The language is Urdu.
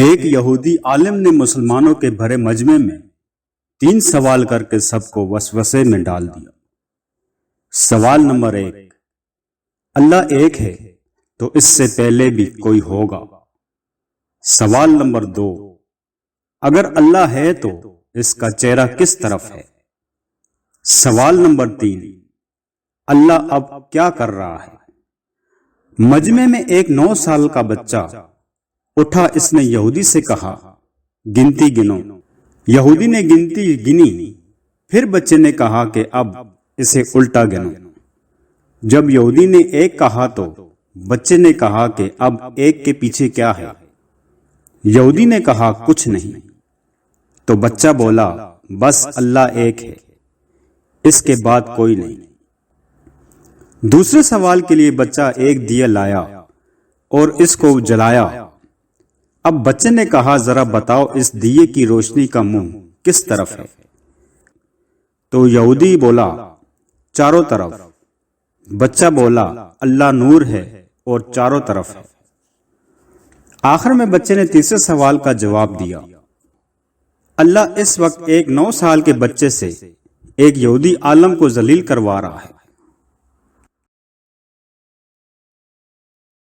ایک یہودی عالم نے مسلمانوں کے بھرے مجمع میں 3 سوال کر کے سب کو وسوسے میں ڈال دیا۔ سوال نمبر 1، اللہ ایک ہے تو اس سے پہلے بھی کوئی ہوگا۔ سوال نمبر 2، اگر اللہ ہے تو اس کا چہرہ کس طرف ہے؟ سوال نمبر 3، اللہ اب کیا کر رہا ہے؟ مجمع میں ایک 9 سال کا بچہ اٹھا، اس نے یہودی سے کہا، گنتی گنو۔ یہودی نے گنتی گنی، پھر بچے نے کہا کہ اب اسے الٹا گنو۔ جب یہودی نے 1 کہا تو بچے نے کہا کہ اب 1 کے پیچھے کیا ہے؟ یہودی نے کہا کچھ نہیں۔ تو بچہ بولا، بس اللہ ایک ہے، اس کے بعد کوئی نہیں۔ دوسرے سوال کے لیے بچہ ایک دیا لایا اور اس کو جلایا۔ اب بچے نے کہا، ذرا بتاؤ اس دیے کی روشنی کا منہ کس طرف ہے؟ تو یہودی بولا، چاروں طرف۔ بچہ بولا، اللہ نور ہے اور چاروں طرف ہے۔ آخر میں بچے نے تیسرے سوال کا جواب دیا۔ اللہ اس وقت ایک 9 سال کے بچے سے ایک یہودی عالم کو ذلیل کروا رہا ہے۔